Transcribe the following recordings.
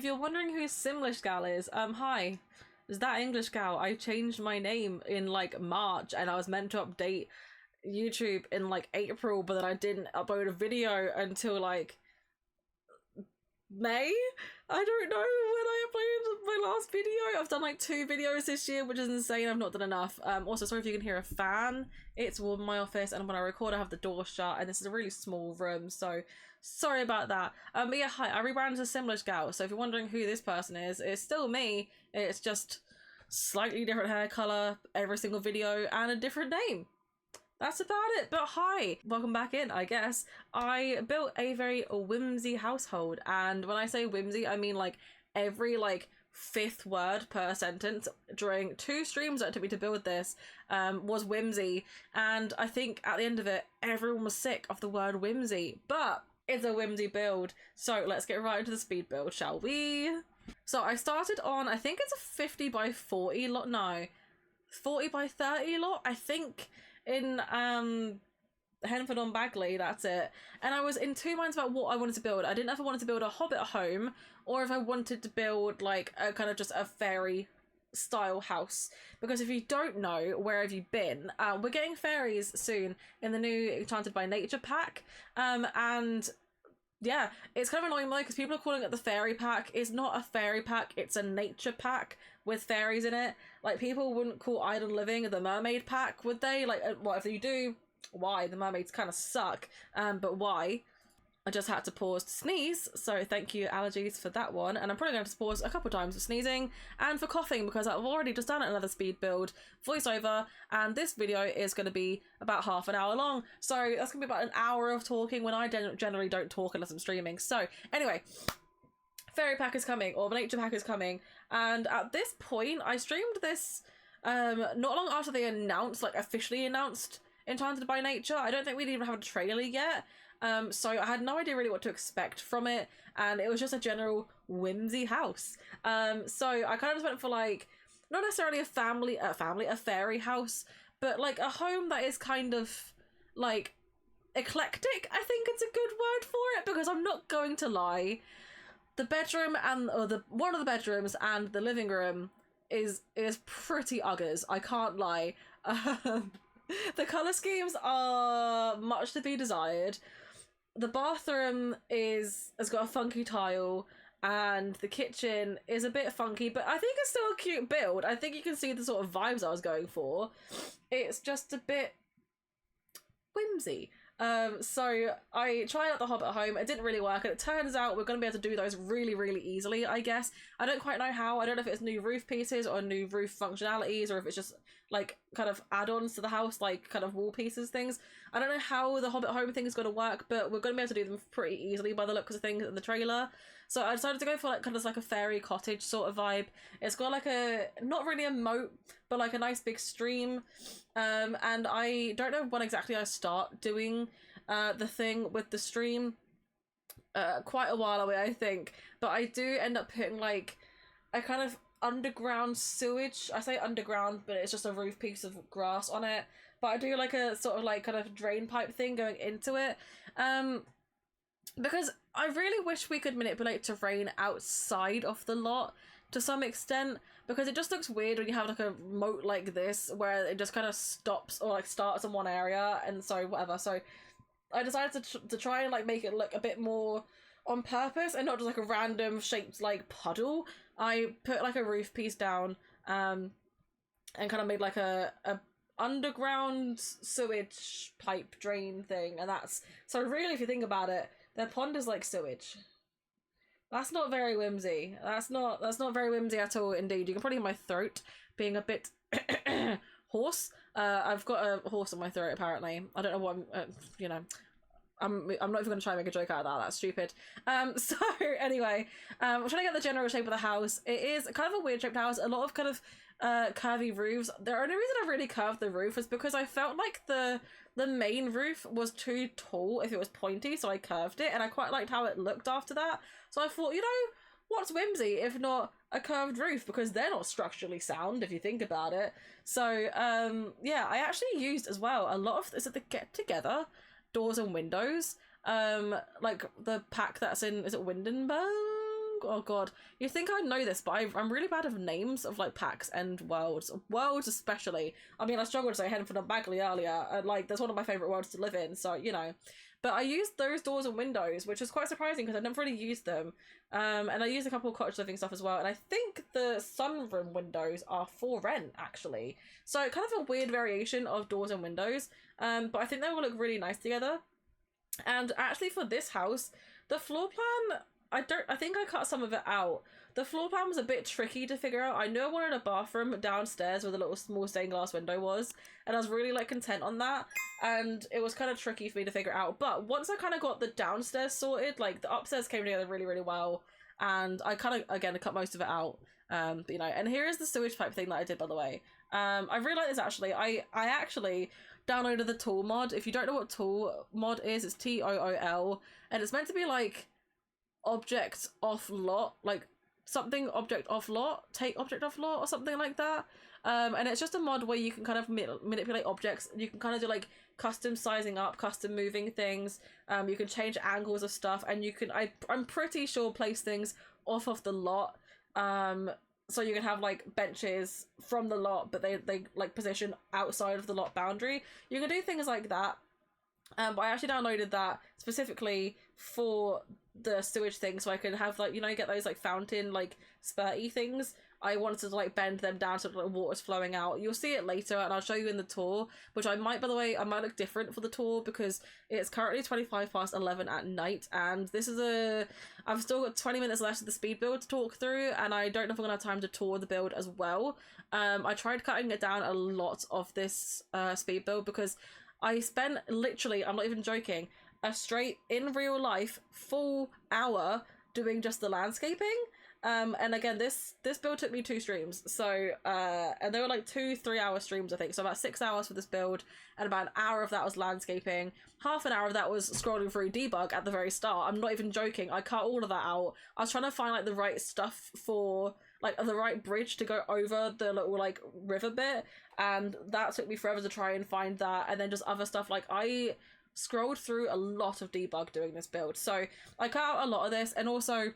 you're wondering who Simlish Gal is, hi. Is that English gal? I changed my name in like March and I was meant to update YouTube in like April, but then I didn't upload a video until like May. I don't know when I uploaded my last video. I've done like 2 videos this year, which is insane. I've not done enough. Also, sorry if you can hear a fan. It's warm in my office, and when I record I have the door shut, and this is a really small room, so sorry about that. But yeah, hi, I rebranded as Simlish Gal, so if you're wondering who this person is, it's still me. It's just slightly different hair colour every single video and a different name. That's about it. But hi, welcome back in, I guess. I built a very whimsy household, and when I say whimsy, I mean like every like 5th word per sentence during 2 streams that it took me to build this was whimsy, and I think at the end of it everyone was sick of the word whimsy, but it's a whimsy build. So let's get right into the speed build, shall we? So I started on, I think it's a 50 by 40 lot, no, 40 by 30 lot, I think, in Henford on Bagley, that's it. And I was in 2 minds about what I wanted to build. I didn't know if I wanted to build a Hobbit home or if I wanted to build like a kind of just a fairy style house, because if you don't know, where have you been, we're getting fairies soon in the new Enchanted by Nature pack, and yeah, it's kind of annoying though because people are calling it the fairy pack. It's not a fairy pack, it's a nature pack with fairies in it. Like, people wouldn't call Idle Living the mermaid pack, would they? Like, what if you do? Why? The mermaids kind of suck, but why? I just had to pause to sneeze, so thank you allergies for that one, and I'm probably going to pause a couple times for sneezing and for coughing because I've already just done another speed build voiceover, and this video is going to be about half an hour long, so that's going to be about an hour of talking when I generally don't talk unless I'm streaming. So anyway, fairy pack is coming, or the nature pack is coming, and at this point I streamed this not long after they announced, like officially announced, Enchanted by Nature. I don't think we'd even have a trailer yet, so I had no idea really what to expect from it, and it was just a general whimsy house. So I kind of just went for like, not necessarily a fairy house, but like a home that is kind of like eclectic. I think it's a good word for it, because I'm not going to lie, the bedroom and one of the bedrooms and the living room is pretty uggers. I can't lie. The colour schemes are much to be desired. The bathroom has got a funky tile, and the kitchen is a bit funky, but I think it's still a cute build. I think you can see the sort of vibes I was going for. It's just a bit whimsy. So I tried out the Hobbit home, it didn't really work, and it turns out we're going to be able to do those really, really easily, I guess. I don't quite know how. I don't know if it's new roof pieces or new roof functionalities, or if it's just like kind of add-ons to the house, like kind of wall pieces things. I don't know how the Hobbit home thing is going to work, but we're going to be able to do them pretty easily by the looks of things in the trailer. So I decided to go for like kind of like a fairy cottage sort of vibe. It's got like a, not really a moat, but like a nice big stream. And I don't know when exactly I start doing the thing with the stream. Quite a while away, I think. But I do end up putting like a kind of underground sewage. I say underground, but it's just a roof piece of grass on it. But I do like a sort of like kind of drain pipe thing going into it. Because I really wish we could manipulate terrain outside of the lot to some extent, because it just looks weird when you have like a moat like this where it just kind of stops or like starts in one area, and so whatever. So I decided to try and like make it look a bit more on purpose and not just like a random shaped like puddle. I put like a roof piece down and kind of made like a underground sewage pipe drain thing, and that's, so really if you think about it, their pond is like sewage. That's not very whimsy. That's not very whimsy at all, indeed. You can probably hear my throat being a bit hoarse. I've got a horse in my throat, apparently. I don't know what I'm, you know, I'm not even going to try and make a joke out of that. That's stupid. So anyway, I'm trying to get the general shape of the house. It is kind of a weird shaped house. A lot of kind of curvy roofs. The only reason I really curved the roof was because I felt like the main roof was too tall if it was pointy, so I curved it, and I quite liked how it looked after that. So I thought, you know, what's whimsy if not a curved roof, because they're not structurally sound if you think about it. So yeah, I actually used as well a lot of, is it the Get Together doors and windows, like the pack that's in, is it Windenburg? Oh god, you think I know this, but I'm really bad with names of like packs and worlds especially. I mean, I struggled to say Henford and Bagley earlier, and like that's one of my favorite worlds to live in, so you know. But I used those doors and windows, which is quite surprising because I never really used them. And I used a couple of cottage living stuff as well, and I think the sunroom windows are for rent actually. So kind of a weird variation of doors and windows, but I think they will look really nice together. And actually for this house, the floor plan, I think I cut some of it out. The floor plan was a bit tricky to figure out. I knew I wanted a bathroom downstairs where the little small stained glass window was, and I was really like content on that, and it was kind of tricky for me to figure out. But once I kind of got the downstairs sorted, like the upstairs came together really, really well, and I kind of, again, cut most of it out. But, you know, and here is the sewage pipe thing that I did, by the way. I really like this actually. I actually downloaded the tool mod. If you don't know what tool mod is, it's TOOL, and it's meant to be like object off lot, like something object off lot, take object off lot or something like that. And it's just a mod where you can kind of manipulate objects. You can kind of do like custom sizing up, custom moving things. You can change angles of stuff, and you can, I'm pretty sure, place things off of the lot. So you can have like benches from the lot, but they like position outside of the lot boundary. You can do things like that. But I actually downloaded that specifically for the sewage thing, so I can have like, you know, get those like fountain like spurty things. I wanted to like bend them down so the water's flowing out. You'll see it later, and I'll show you in the tour, which I might, by the way, I might look different for the tour because it's currently 11:25 at night, and this is I've still got 20 minutes left of the speed build to talk through, and I don't know if I'm gonna have time to tour the build as well. I tried cutting it down a lot of this speed build because I spent literally, I'm not even joking, a straight, in real life, full hour doing just the landscaping. And again, this build took me 2 streams, so and they were like 2-3 hour streams, I think, so about 6 hours for this build, and about an hour of that was landscaping, half an hour of that was scrolling through debug at the very start. I'm not even joking, I cut all of that out. I was trying to find like the right stuff for like the right bridge to go over the little like river bit, and that took me forever to try and find that. And then just other stuff, like I scrolled through a lot of debug doing this build, so I cut out a lot of this. And also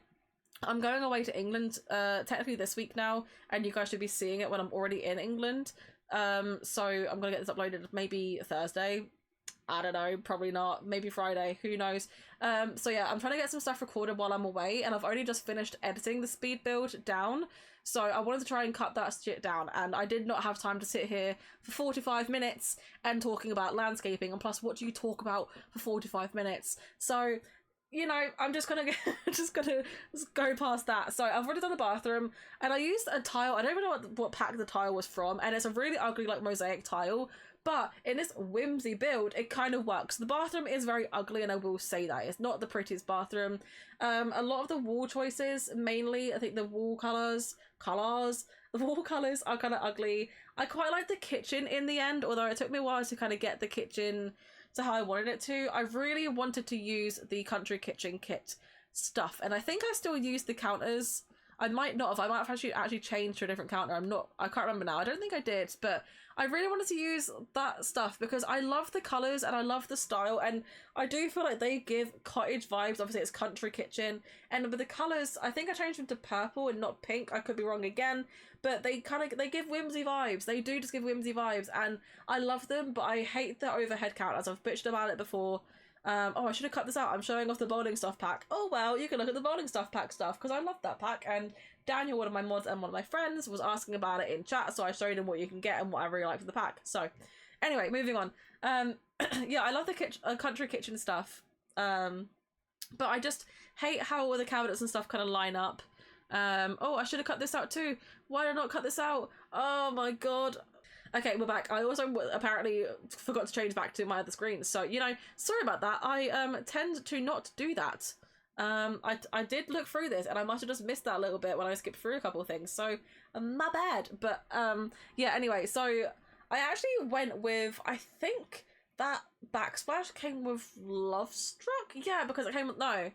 I'm going away to England technically this week now, and you guys should be seeing it when I'm already in England. So I'm gonna get this uploaded maybe Thursday, I don't know, probably not, maybe Friday, who knows. So yeah, I'm trying to get some stuff recorded while I'm away, and I've only just finished editing the speed build down, so I wanted to try and cut that shit down, and I did not have time to sit here for 45 minutes and talking about landscaping, and plus what do you talk about for 45 minutes? So, you know, I'm just gonna go past that. So I've already done the bathroom, and I used a tile. I don't even know what pack the tile was from, and it's a really ugly like mosaic tile, but in this whimsy build it kind of works. The bathroom is very ugly, and I will say that it's not the prettiest bathroom. A lot of the wall choices, mainly I think the wall colors are kind of ugly. I quite like the kitchen in the end, although it took me a while to kind of get the kitchen to how I wanted it to. I really wanted to use the country kitchen kit stuff, and I think I still use the counters. I might not have. I might have actually changed to a different counter. I can't remember now. I don't think I did, but I really wanted to use that stuff because I love the colours and I love the style, and I do feel like they give cottage vibes. Obviously it's country kitchen, and with the colours, I think I changed them to purple and not pink. I could be wrong again, but they give whimsy vibes. They do just give whimsy vibes, and I love them, but I hate the overhead counters. I've bitched about it before. Oh, I should have cut this out. I'm showing off the bowling stuff pack. Oh well, you can look at the bowling stuff pack stuff, because I love that pack, and Daniel, one of my mods and one of my friends, was asking about it in chat, so I showed him what you can get and what I really like for the pack. So anyway, moving on. Yeah, I love the country kitchen stuff, but I just hate how all the cabinets and stuff kind of line up. Oh, I should have cut this out too. Why did I not cut this out? Oh my god. Okay, we're back. I also apparently forgot to change back to my other screen, so, you know, sorry about that. I tend to not do that. I did look through this, and I must have just missed that a little bit when I skipped through a couple of things, so my bad. But yeah, anyway, so I actually went with, I think that backsplash came with Love Struck? Yeah, because it came with, no,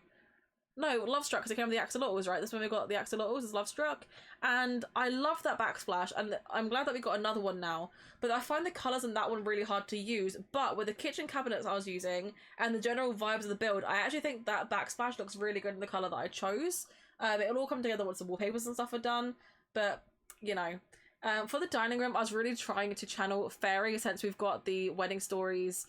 Love Struck, because it came with the axolotls, right? That's when we got the axolotls, is Love Struck. And I love that backsplash, and I'm glad that we got another one now. But I find the colours in that one really hard to use. But with the kitchen cabinets I was using, and the general vibes of the build, I actually think that backsplash looks really good in the colour that I chose. It'll all come together once the wallpapers and stuff are done, but you know. For the dining room, I was really trying to channel fairy, since we've got the wedding stories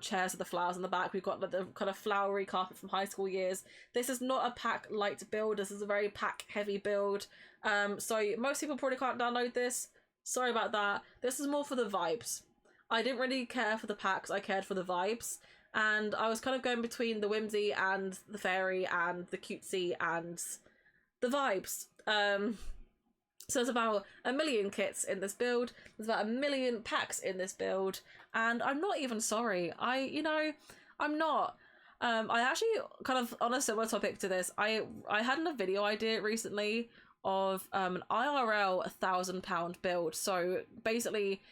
chairs with the flowers in the back. We've got the kind of flowery carpet from high school years. This is not a pack light build. This is a very pack heavy build. So most people probably can't download this. Sorry about that. This is more for the vibes. I didn't really care for the packs. I cared for the vibes. And I was kind of going between the whimsy and the fairy and the cutesy and the vibes. So there's about 1 million kits in this build. There's about 1 million packs in this build. And I'm not even sorry. I'm not. I actually, kind of on a similar topic to this, I had a video idea recently of an IRL £1,000 build. So basically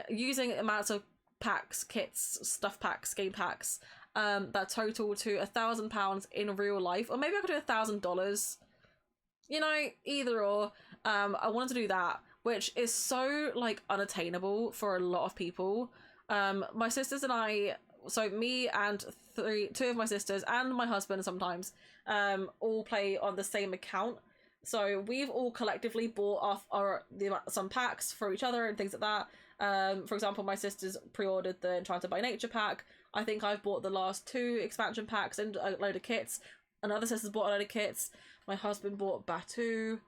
using amounts of packs, kits, stuff packs, game packs, that total to £1,000 in real life. Or maybe I could do $1,000. You know, either or. I wanted to do that, which is so like unattainable for a lot of people. My sisters and I, so me and two of my sisters and my husband sometimes, all play on the same account. So we've all collectively bought off some packs for each other and things like that. For example, my sisters pre-ordered the Enchanted by Nature pack. I think I've bought the last 2 expansion packs and a load of kits. Another sister's bought a load of kits. My husband bought Batu.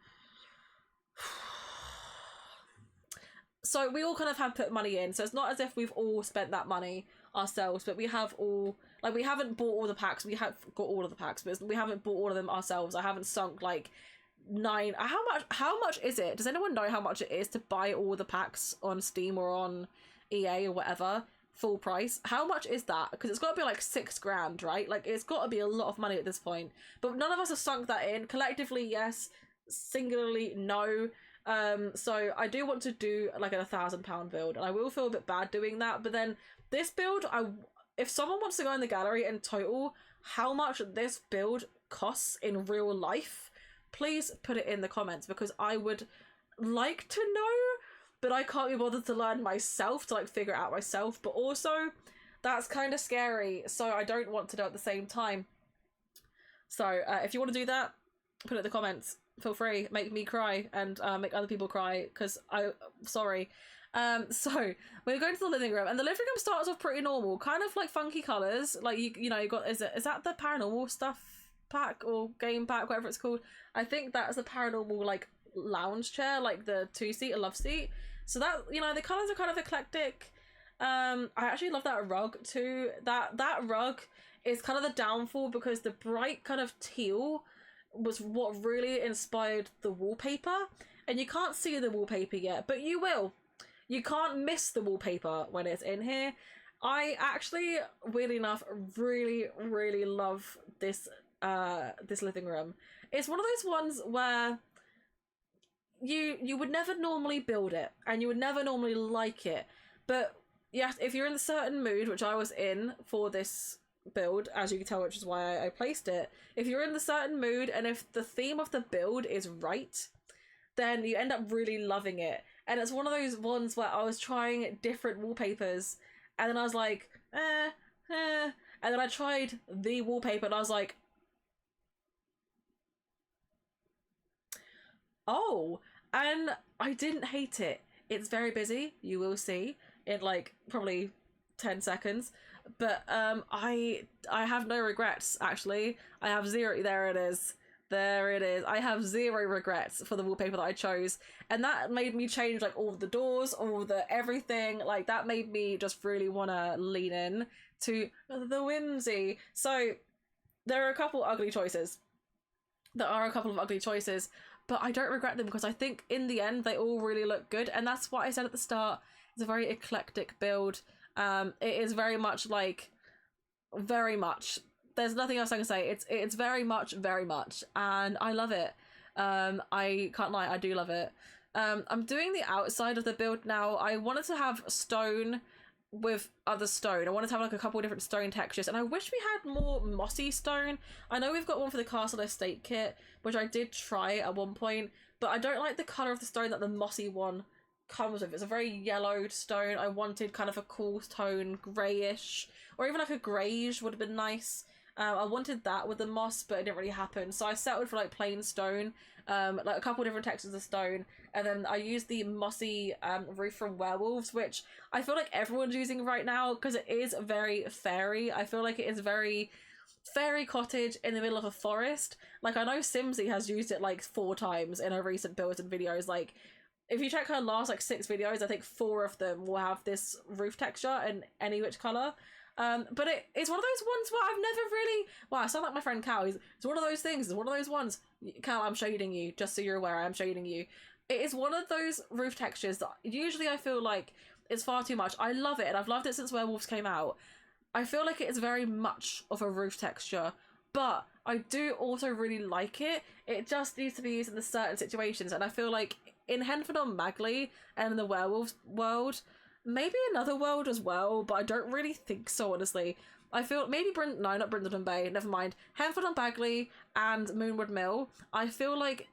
So we all kind of have put money in. So it's not as if we've all spent that money ourselves, but we have all, like, we haven't bought all the packs. We have got all of the packs, but we haven't bought all of them ourselves. I haven't sunk like 9. How much is it? Does anyone know how much it is to buy all the packs on Steam or on EA or whatever? Full price. How much is that? Because it's got to be like $6,000, right? Like, it's got to be a lot of money at this point. But none of us have sunk that in. Collectively, yes. Singularly, no. So I do want to do like a £1,000 build, and I will feel a bit bad doing that. But then this build, if someone wants to go in the gallery and total how much this build costs in real life, please put it in the comments, because I would like to know, but I can't be bothered to learn myself, to like figure it out myself. But also that's kind of scary, so I don't want to do it at the same time. So if you want to do that, put it in the comments. Feel free, make me cry and make other people cry, because sorry. So we're going to the living room, and the living room starts off pretty normal, kind of like funky colors. Like you know, you got, is that the paranormal stuff pack or game pack, whatever it's called? I think that's the paranormal like lounge chair, like the 2-seat, a love seat. So that, you know, the colors are kind of eclectic. I actually love that rug too. That rug is kind of the downfall, because the bright kind of teal was what really inspired the wallpaper, and you can't see the wallpaper yet, but you will. You can't miss the wallpaper when it's in here. I actually, weirdly enough, really love this this living room. It's one of those ones where you would never normally build it, and you would never normally like it, but yes, if you're in a certain mood, which I was in for this build, as you can tell, which is why I placed it. If you're in the certain mood, and if the theme of the build is right, then you end up really loving it. And it's one of those ones where I was trying different wallpapers, and then I was like, and then I tried the wallpaper, and I was like, oh, and I didn't hate it. It's very busy, you will see, in like probably 10 seconds. But I have no regrets, actually. I have zero. There it is. I have 0 regrets for the wallpaper that I chose, and that made me change like all the doors, all the everything. Like, that made me just really want to lean in to the whimsy. So there are a couple ugly choices. There are a couple of ugly choices, but I don't regret them, because I think in the end they all really look good. And that's what I said at the start. It's a very eclectic build. It is very much like, very much, there's nothing else I can say. It's very much, and I love it. I can't lie, I do love it. I'm doing the outside of the build now. I wanted to have stone with other stone. I wanted to have like a couple of different stone textures, and I wish we had more mossy stone. I know we've got one for the castle estate kit, which I did try at one point, but I don't like the colour of the stone that the mossy one comes with. It's a very yellowed stone. I wanted kind of a cool tone, greyish, or even like a greyish would have been nice. I wanted that with the moss, but it didn't really happen, so I settled for like plain stone, like a couple different textures of stone, and then I used the mossy roof from Werewolves, which I feel like everyone's using right now because it is very fairy. I feel like it is very fairy cottage in the middle of a forest. Like, I know Sims4 has used it like 4 times in her recent builds and videos. Like, if you check her last like 6 videos, I think 4 of them will have this roof texture in any which color. But it's one of those ones where I've never really, wow, I sound like my friend Cal. It's one of those things. It's one of those ones. Cal, I'm shading you, just so you're aware. I am shading you. It is one of those roof textures that usually I feel like it's far too much. I love it, and I've loved it since Werewolves came out. I feel like it is very much of a roof texture, but I do also really like it. It just needs to be used in the certain situations, and I feel like in Henford on Magley and in the Werewolves world, maybe another world as well, but I don't really think so, honestly. I feel maybe not Brindleton Bay, never mind. Henford on Bagley and Moonwood Mill, I feel like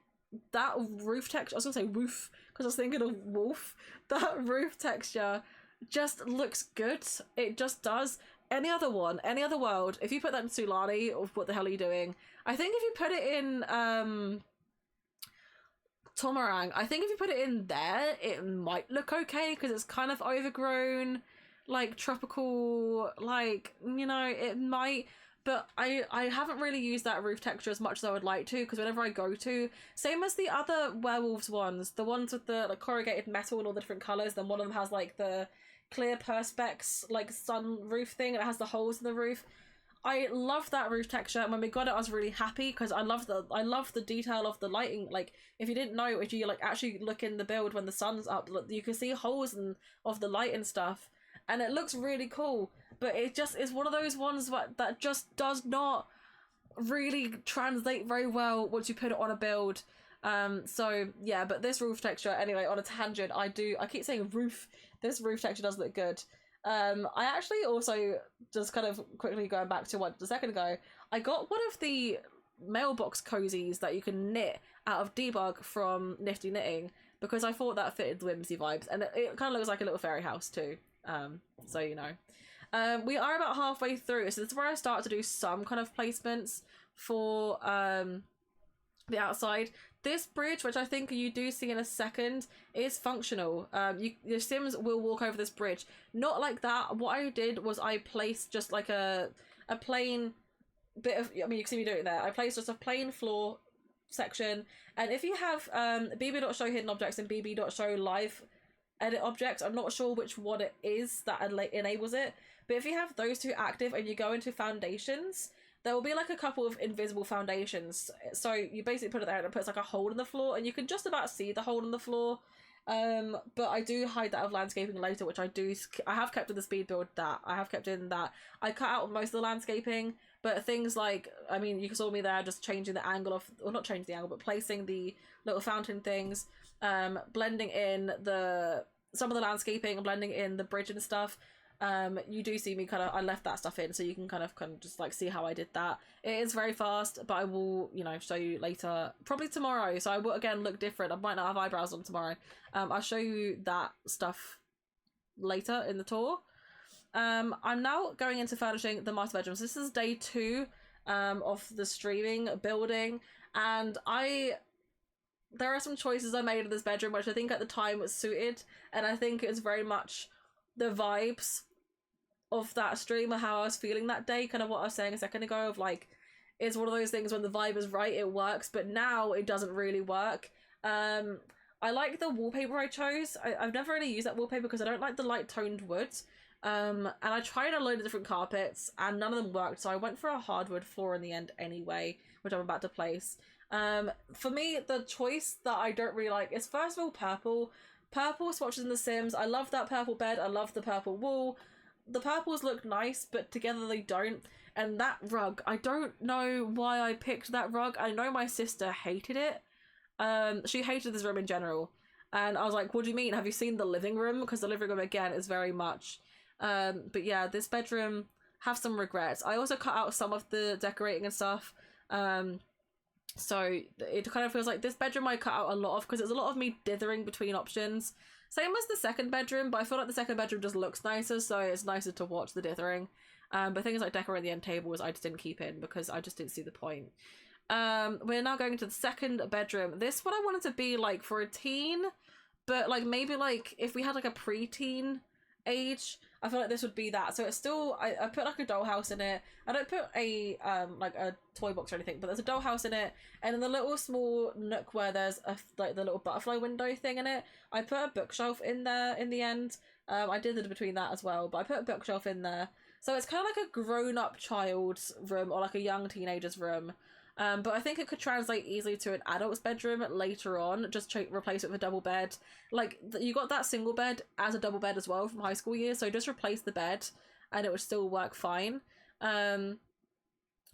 that roof texture, I was gonna say woof, because I was thinking of wolf, that roof texture just looks good. It just does. Any other one, any other world, if you put that in Sulani, or what the hell are you doing? I think if you put it in Tomarang, I think if you put it in there, it might look okay, because it's kind of overgrown, like tropical, like, you know, it might, but I haven't really used that roof texture as much as I would like to, because whenever I go to, same as the other Werewolves ones, the ones with the like corrugated metal and all the different colours, then one of them has like the clear perspex like sun roof thing, and it has the holes in the roof. I love that roof texture, and when we got it I was really happy because I love the detail of the lighting. Like, if you didn't know, if you like actually look in the build when the sun's up, you can see holes of the light and stuff, and it looks really cool. But it just is one of those ones that just does not really translate very well once you put it on a build. So yeah, but this roof texture, anyway, on a tangent, I keep saying roof, this roof texture does look good. I actually also, just kind of quickly going back to what a second ago, I got one of the mailbox cozies that you can knit out of debug from Nifty Knitting, because I thought that fitted the whimsy vibes, and it kind of looks like a little fairy house too. So you know. We are about halfway through, so this is where I start to do some kind of placements for the outside. This bridge, which I think you do see in a second, is functional. Your Sims will walk over this bridge. Not like that. What I did was I placed just like a plain bit of, I mean, you can see me doing it there. I placed just a plain floor section, and if you have bb.show hidden objects and bb.show live edit objects, I'm not sure which one it is that enables it, but if you have those two active and you go into foundations, there will be like a couple of invisible foundations. So you basically put it there and it puts like a hole in the floor, and you can just about see the hole in the floor. But I do hide that of landscaping later, which I have kept in the speed build, that I have kept in that. I cut out most of the landscaping, but things like, I mean, you saw me there just changing the angle of, or not changing the angle, but placing the little fountain things, blending in some of the landscaping and blending in the bridge and stuff. You do see me kind of, I left that stuff in, so you can kind of just like see how I did that. It is very fast, but I will, you know, show you later, probably tomorrow, so I will again look different. I might not have eyebrows on tomorrow. I'll show you that stuff later in the tour. I'm now going into furnishing the master bedrooms. This is day 2 of the streaming building, and there are some choices I made in this bedroom which I think at the time was suited, and I think it's very much the vibes of that stream or how I was feeling that day, kind of what I was saying a second ago, of like, it's one of those things when the vibe is right, it works, but now it doesn't really work. I like the wallpaper I chose. I've never really used that wallpaper because I don't like the light toned wood. And I tried a load of different carpets and none of them worked, so I went for a hardwood floor in the end anyway, which I'm about to place. For me, the choice that I don't really like is, first of all, purple. Purple swatches in The Sims. I love that purple bed. I love the purple wall. The purples look nice, but together they don't. And that rug, I don't know why I picked that rug. I know my sister hated it. She hated this room in general. And I was like, what do you mean? Have you seen the living room? Because the living room, again, is very much... but yeah, this bedroom, have some regrets. I also cut out some of the decorating and stuff. So it kind of feels like this bedroom I cut out a lot of, because there's a lot of me dithering between options. Same as the second bedroom, but I feel like the second bedroom just looks nicer, so it's nicer to watch the dithering. But things like decorating the end tables I just didn't keep in because I just didn't see the point. We're now going into the second bedroom. This one I wanted to be like for a teen, but like maybe like if we had like a pre-teen age, I feel like this would be that. So it's still, I put like a dollhouse in it. I don't put a like a toy box or anything, but there's a dollhouse in it, and in the little small nook where there's a like the little butterfly window thing in it, I put a bookshelf in there in the end. I did it between that as well, but I put a bookshelf in there. So it's kind of like a grown-up child's room or like a young teenager's room. But I think it could translate easily to an adult's bedroom later on. Just replace it with a double bed. Like, you got that single bed as a double bed as well from high school years, so just replace the bed and it would still work fine. So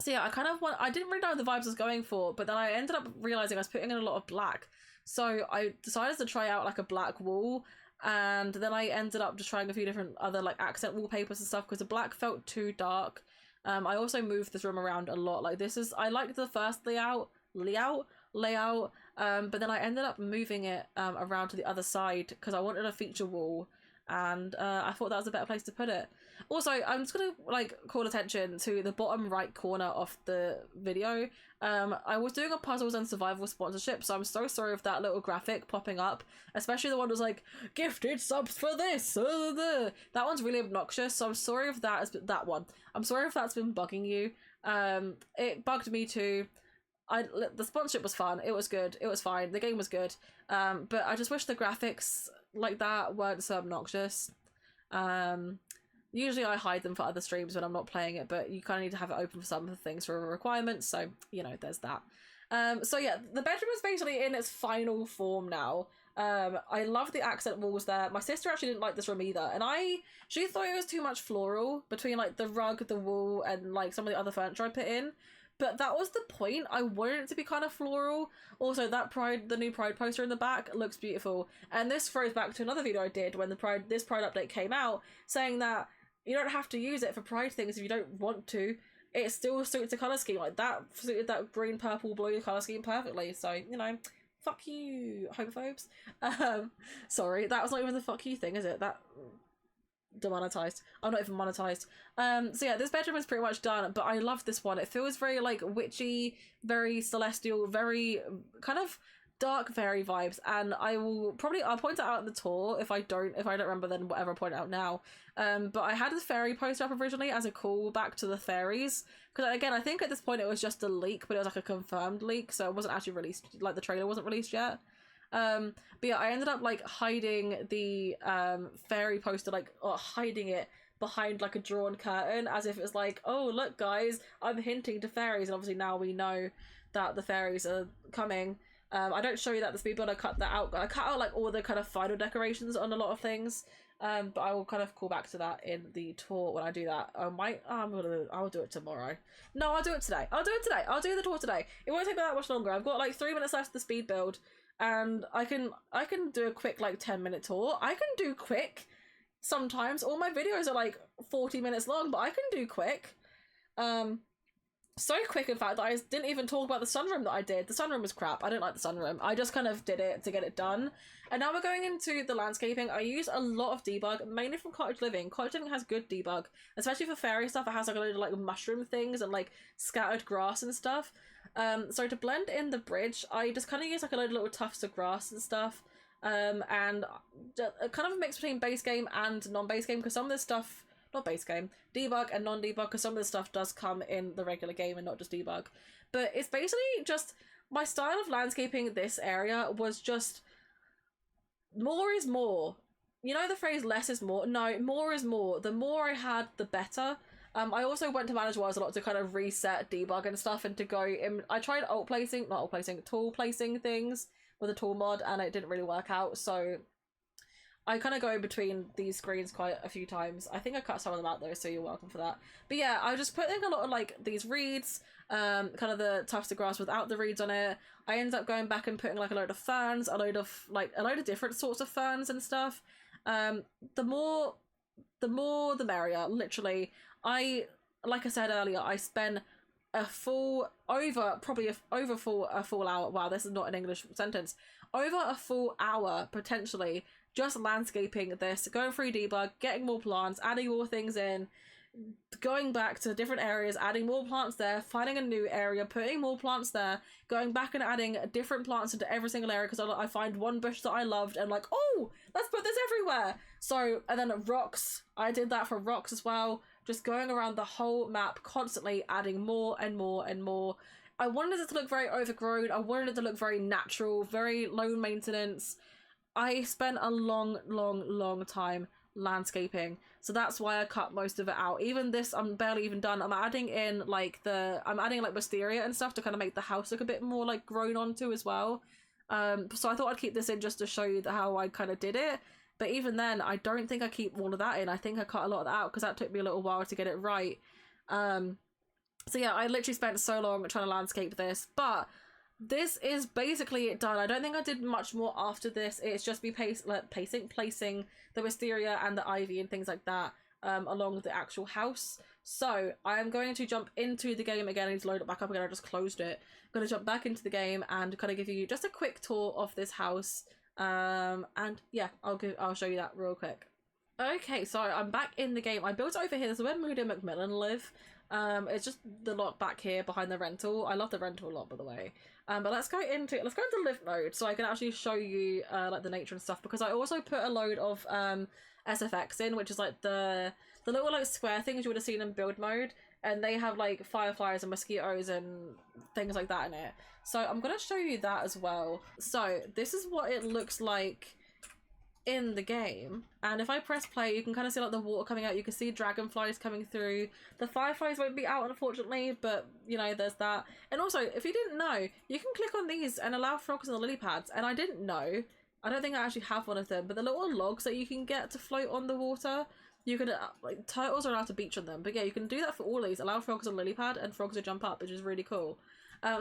yeah, I didn't really know what the vibes I was going for, but then I ended up realizing I was putting in a lot of black. So I decided to try out like a black wall, and then I ended up just trying a few different other like accent wallpapers and stuff because the black felt too dark. I also moved this room around a lot. Like I liked the first layout, but then I ended up moving it around to the other side because I wanted a feature wall, and I thought that was a better place to put it. Also, I'm just gonna like call attention to the bottom right corner of the video. I was doing a puzzles and survival sponsorship, so I'm so sorry if that little graphic popping up, especially the one that was like gifted subs for this. That one's really obnoxious, so I'm sorry if that one. I'm sorry if that's been bugging you. It bugged me too. The sponsorship was fun. It was good. It was fine. The game was good. But I just wish the graphics like that weren't so obnoxious. Usually I hide them for other streams when I'm not playing it, but you kind of need to have it open for some of the things for requirements, so, you know, there's that. So yeah, the bedroom is basically in its final form now. I love the accent walls there. My sister actually didn't like this room either, and she thought it was too much floral between, like, the rug, the wall, and, like, some of the other furniture I put in. But that was the point. I wanted it to be kind of floral. Also, the new Pride poster in the back looks beautiful. And this throws back to another video I did when this Pride update came out, saying that you don't have to use it for Pride things if you don't want to. It still suits the colour scheme. Like, that suited that green, purple, blue colour scheme perfectly. So, you know, fuck you, homophobes. Sorry, that was not even the fuck you thing, is it? That... demonetized. I'm not even monetized. So yeah, this bedroom is pretty much done, but I love this one. It feels very like witchy, very celestial, very kind of dark fairy vibes, and I'll point it out in the tour if I don't remember, then whatever, I'll point it out now. But I had this fairy poster up originally as a callback to the fairies, because again, I think at this point it was just a leak, but it was like a confirmed leak, so it wasn't actually released, like the trailer wasn't released yet. But yeah, I ended up like hiding the fairy poster, hiding it behind like a drawn curtain, as if it's like, oh look guys, I'm hinting to fairies, and obviously now we know that the fairies are coming. I don't show you that at the speed, but I cut that out. I cut out like all the kind of final decorations on a lot of things. But I will kind of call back to that in the tour when I do that. I'll do it tomorrow. No, I'll do it today. I'll do the tour today. It won't take me that much longer. I've got like 3 minutes left of the speed build, and I can do a quick like 10-minute tour. I can do quick sometimes. All my videos are like 40 minutes long, but I can do quick. So quick, in fact, that I didn't even talk about the sunroom that I did. The sunroom was crap. I didn't like the sunroom. I just kind of did it to get it done. And now we're going into the landscaping. I use a lot of debug, mainly from Cottage Living. Cottage Living has good debug, especially for fairy stuff. It has like a load of like mushroom things and like scattered grass and stuff. So to blend in the bridge, I just kind of use like a load of little tufts of grass and stuff. And kind of a mix between base game and non-base game, because some of this stuff... not base game, debug and non-debug, because some of this stuff does come in the regular game and not just debug. But it's basically just, my style of landscaping this area was just, more is more. You know the phrase less is more? No, more is more. The more I had, the better. I also went to Manage Wires a lot to kind of reset debug and stuff, and to go in, I tried tool placing things with a tool mod, and it didn't really work out, so I kind of go between these screens quite a few times. I think I cut some of them out though, so you're welcome for that. But yeah, I just put in a lot of like these reeds, kind of the tufts of grass without the reeds on it. I ended up going back and putting like a load of ferns, a load of different sorts of ferns and stuff. The more the merrier, literally. Like I said earlier, I spent a full hour, wow, this is not an English sentence, over a full hour potentially just landscaping this, going through debug, getting more plants, adding more things in. going back to different areas, adding more plants there, finding a new area, putting more plants there, going back and adding different plants into every single area because I find one bush that I loved and like, oh, let's put this everywhere. So, and then rocks, I did that for rocks as well, just going around the whole map, constantly adding more and more and more. I wanted it to look very overgrown, I wanted it to look very natural, very low maintenance. I spent a long time landscaping, so that's why I cut most of it out. Even this, I'm barely even done. I'm adding like wisteria and stuff to kind of make the house look a bit more like grown onto as well. So I thought I'd keep this in just to show you how I kind of did it. But even then, I don't think I keep all of that in. I think I cut a lot of that out because that took me a little while to get it right. So yeah, I literally spent so long trying to landscape this, but this is basically it done. I don't think I did much more after this. It's just me placing the wisteria and the ivy and things like that along the actual house. So I am going to jump into the game again. I need to load it back up again. I just closed it. I'm going to jump back into the game and kind of give you just a quick tour of this house. And yeah, I'll show you that real quick. Okay, so I'm back in the game. I built it over here. This is where Moody and Macmillan live. It's just the lot back here behind the rental. I love the rental a lot, by the way. But let's go into live mode so I can actually show you like the nature and stuff, because I also put a load of SFX in, which is like the little like square things you would have seen in build mode, and they have like fireflies and mosquitoes and things like that in it. So I'm gonna show you that as well. So this is what it looks like in the game, and if I press play you can kind of see like the water coming out. You can see dragonflies coming through. The fireflies won't be out unfortunately, but you know, there's that. And also, if you didn't know, you can click on these and allow frogs in the lily pads, and I didn't know, I don't think I actually have one of them, but the little logs that you can get to float on the water, you can like, turtles are allowed to beach on them, but yeah, you can do that for all these. Allow frogs on lily pad and frogs to jump up, which is really cool.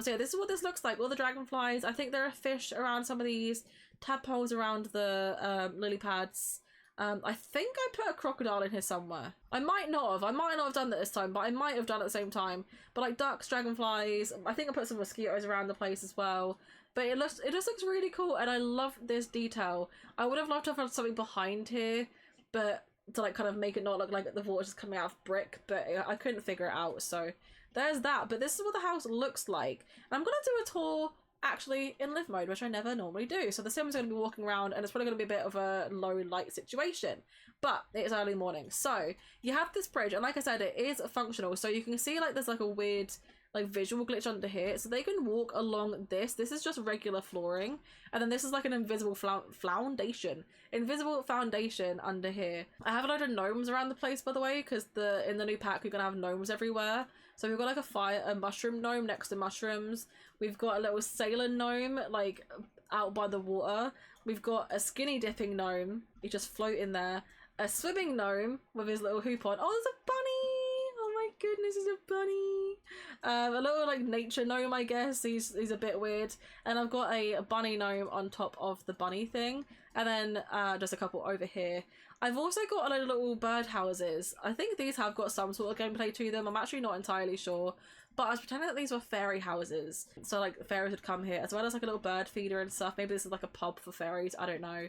So yeah, this is what this looks like. All the dragonflies. I think there are fish around some of these, tadpoles around the lily pads. I think I put a crocodile in here somewhere. I might not have done that this time, but I might have done it at the same time. But like ducks, dragonflies, I think I put some mosquitoes around the place as well. But it just looks really cool, and I love this detail. I would have loved to have had something behind here, but to like kind of make it not look like the water's just coming out of brick, but I couldn't figure it out, so there's that. But this is what the house looks like. And I'm gonna do a tour actually in live mode, which I never normally do. So the Sims are going to be walking around, and it's probably going to be a bit of a low light situation, but it's early morning. So you have this bridge, and like I said, it is functional. So you can see like there's like a weird like visual glitch under here, so they can walk along this. This is just regular flooring, and then this is like an invisible foundation under here. I have a load of gnomes around the place, by the way, because in the new pack you're gonna have gnomes everywhere. So we've got like a mushroom gnome next to mushrooms. We've got a little sailor gnome like out by the water. We've got a skinny dipping gnome, he just float in there. A swimming gnome with his little hoop on. Oh, there's a bunny! Oh my goodness, there's a bunny! A little like nature gnome, I guess. He's a bit weird. And I've got a bunny gnome on top of the bunny thing. And then just a couple over here. I've also got a load of little bird houses. I think these have got some sort of gameplay to them. I'm actually not entirely sure. But I was pretending that these were fairy houses. So like fairies would come here, as well as like a little bird feeder and stuff. Maybe this is like a pub for fairies, I don't know.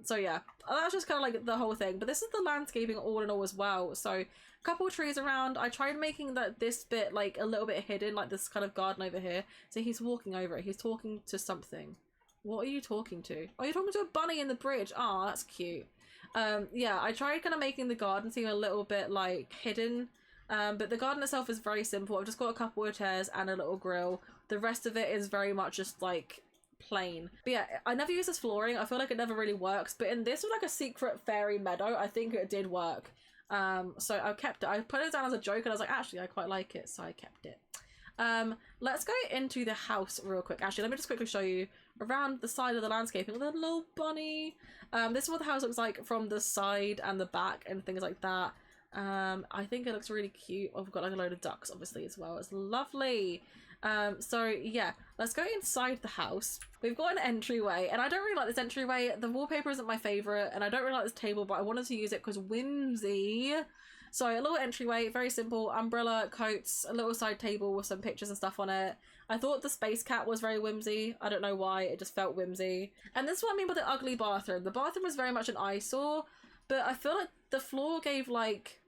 So yeah, that's just kind of like the whole thing. But this is the landscaping all in all as well. So a couple of trees around. I tried making this bit like a little bit hidden, like this kind of garden over here. So he's walking over it. He's talking to something. What are you talking to? Oh, you're talking to a bunny in the bridge. Oh, that's cute. Yeah, I tried kind of making the garden seem a little bit like hidden. But the garden itself is very simple. I've just got a couple of chairs and a little grill. The rest of it is very much just like plain. But yeah, I never use this flooring. I feel like it never really works. But in this was like a secret fairy meadow, I think it did work. So I kept it. I put it down as a joke, and I was like, actually, I quite like it, so I kept it. Let's go into the house real quick. Actually, let me just quickly show you around the side of the landscaping with a little bunny. This is what the house looks like from the side and the back and things like that. I think it looks really cute. I've got like a load of ducks obviously as well. It's lovely. So yeah, let's go inside the house. We've got an entryway, and I don't really like this entryway. The wallpaper isn't my favorite, and I don't really like this table, but I wanted to use it because whimsy. So a little entryway, very simple, umbrella, coats, a little side table with some pictures and stuff on it. I thought the space cat was very whimsy. I don't know why, it just felt whimsy. And this is what I mean by the ugly bathroom. The bathroom was very much an eyesore, but I feel like the floor gave like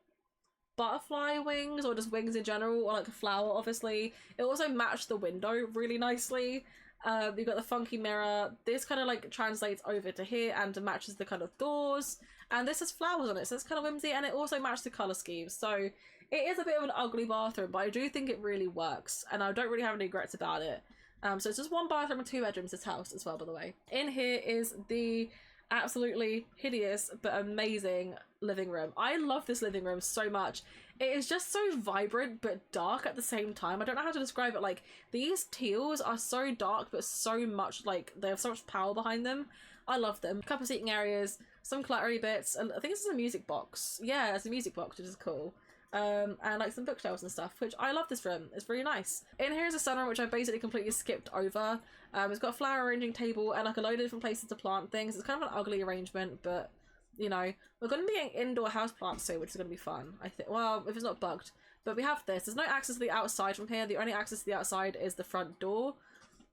butterfly wings or just wings in general, or like a flower obviously. It also matched the window really nicely. You've got the funky mirror. This kind of like translates over to here and matches the kind of doors. And this has flowers on it, so it's kind of whimsy, and it also matched the colour scheme. So it is a bit of an ugly bathroom, but I do think it really works, and I don't really have any regrets about it. So it's just 1 bathroom and 2 bedrooms, this house as well, by the way. In here is the absolutely hideous but amazing living room. I love this living room so much. It is just so vibrant but dark at the same time. I don't know how to describe it. Like, these teals are so dark but so much, like, they have so much power behind them. I love them. A couple of seating areas, some cluttery bits, and I think this is a music box. Yeah, it's a music box, which is cool. And like some bookshelves and stuff, which I love this room. It's really nice. In here is a sunroom, which I basically completely skipped over. It's got a flower arranging table and like a load of different places to plant things. It's kind of an ugly arrangement, but you know, we're going to be getting indoor house plants soon, which is going to be fun, I think. Well, if it's not bugged. But we have this. There's no access to the outside from here. The only access to the outside is the front door,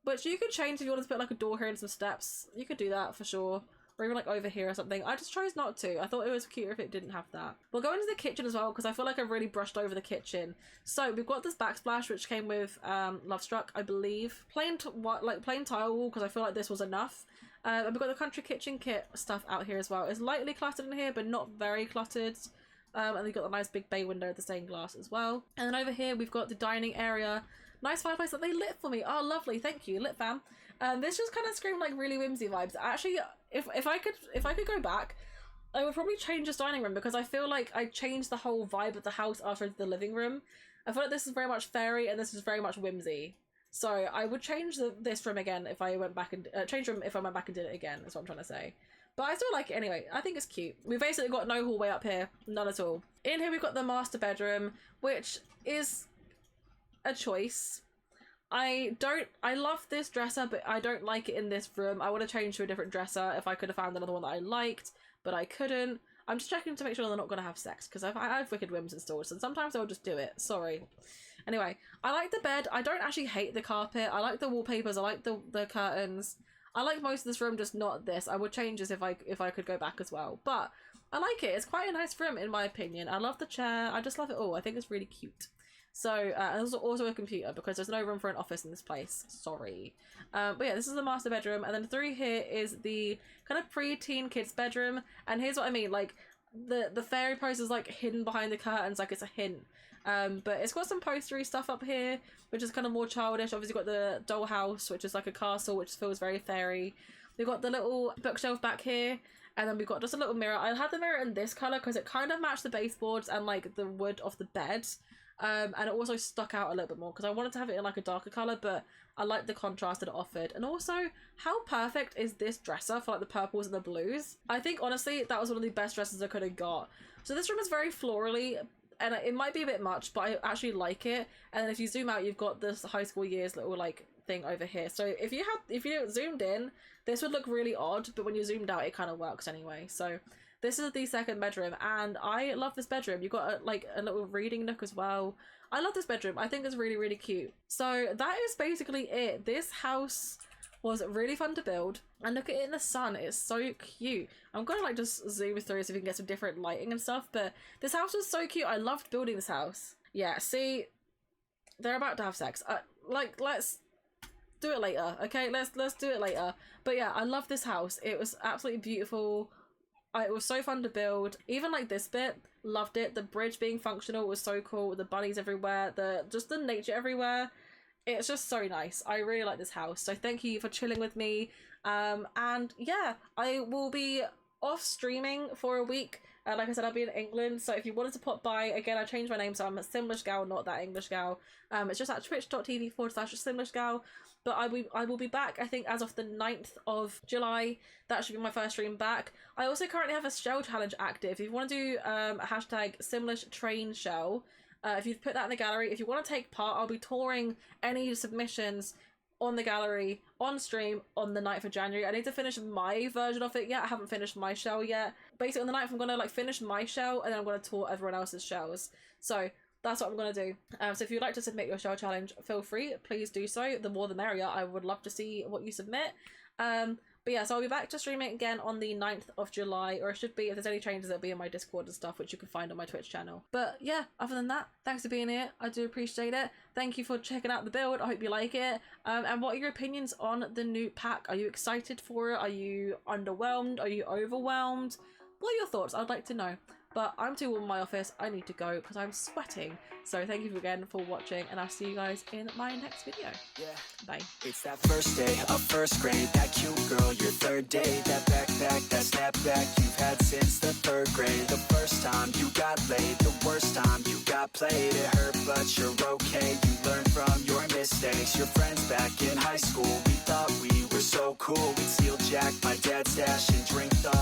which you could change if you wanted to put like a door here and some steps. You could do that for sure. Or even like over here or something. I just chose not to. I thought it was cuter if it didn't have that. We'll go into the kitchen as well, because I feel like I've really brushed over the kitchen. So we've got this backsplash, which came with Love Struck, I believe. Plain tile wall, because I feel like this was enough. And we've got the country kitchen kit stuff out here as well. It's lightly cluttered in here, but not very cluttered. And we've got the nice big bay window with the stained glass as well. And then over here we've got the dining area. Nice fireplace that they lit for me. Oh, lovely. Thank you, lit fam. This just kind of screamed like really whimsy vibes. Actually, if I could go back, I would probably change this dining room, because I feel like I changed the whole vibe of the house after the living room. I feel like this is very much fairy and this is very much whimsy. So I would change this room again if I went back and change room if I went back and did it again. That's what I'm trying to say. But I still like it anyway. I think it's cute. We've basically got no hallway up here, none at all. In here we've got the master bedroom, which is a choice. I love this dresser, but I don't like it in this room. I would have changed to a different dresser if I could have found another one that I liked, but I couldn't. I'm just checking to make sure they're not going to have sex, because I have wicked whims installed, and sometimes I'll just do it. Sorry. Anyway, I like the bed. I don't actually hate the carpet. I like the wallpapers. I like the curtains. I like most of this room, just not this. I would change this if I could go back as well. But I like it. It's quite a nice room in my opinion. I love the chair. I just love it all. I think it's really cute. So, there's also a computer, because there's no room for an office in this place. Sorry. But yeah, this is the master bedroom. And then through here is the kind of pre-teen kids bedroom. And here's what I mean. Like, the fairy poster is like hidden behind the curtains, like it's a hint. But it's got some postery stuff up here, which is kind of more childish. Obviously got the dollhouse, which is like a castle, which feels very fairy. We've got the little bookshelf back here. And then we've got just a little mirror. I had the mirror in this colour because it kind of matched the baseboards and like the wood of the bed. And it also stuck out a little bit more because I wanted to have it in like a darker colour, but I liked the contrast that it offered. And also, how perfect is this dresser for like the purples and the blues? I think honestly that was one of the best dresses I could have got. So this room is very florally, and it might be a bit much, but I actually like it. And then if you zoom out, you've got this high school years little like thing over here. So if you zoomed in, this would look really odd, but when you zoomed out, it kind of works anyway. So this is the second bedroom, and I love this bedroom. You've got a little reading nook as well. I love this bedroom. I think it's really, really cute. So that is basically it. This house was really fun to build, and look at it in the sun. It's so cute. I'm gonna like just zoom through so we can get some different lighting and stuff, but this house was so cute. I loved building this house. Yeah, see, they're about to have sex. Like, let's do it later, okay? Let's do it later. But yeah, I love this house. It was absolutely beautiful. It was so fun to build. Even like this bit, loved it. The bridge being functional was so cool. The bunnies everywhere, just the nature everywhere. It's just so nice. I really like this house. So thank you for chilling with me. And yeah, I will be off streaming for a week. Like I said, I'll be in England, so if you wanted to pop by, again, I changed my name, so I'm a Simlish Gal, not that English gal. It's just at twitch.tv/SimlishGal. But I will be back, I think, as of the 9th of July. That should be my first stream back. I also currently have a shell challenge active. If you want to do a hashtag Simlish Train Shell, if you put that in the gallery, if you want to take part, I'll be touring any submissions on the gallery on stream on the 9th of January. I need to finish my version of it yet. I haven't finished my shell yet. Basically on the 9th I'm gonna like finish my shell, and then I'm gonna tour everyone else's shells. So that's what I'm gonna do. So if you'd like to submit your shell challenge, feel free, please do so. The more the merrier. I would love to see what you submit. But yeah, so I'll be back to streaming again on the 9th of July, or it should be, if there's any changes, it'll be in my Discord and stuff, which you can find on my Twitch channel. But yeah, other than that, thanks for being here. I do appreciate it. Thank you for checking out the build. I hope you like it. And what are your opinions on the new pack? Are you excited for it? Are you underwhelmed? Are you overwhelmed? What are your thoughts? I'd like to know. But I'm too warm in my office. I need to go because I'm sweating. So thank you again for watching, and I'll see you guys in my next video. Yeah. Bye. It's that first day of first grade, that cute girl, your third day, that backpack, that snapback you've had since the third grade. The first time you got laid, the worst time you got played. It hurt, but you're okay. You learn from your mistakes. Your friends back in high school, we thought we were so cool. We'd steal Jack, my dad's stash, and drink the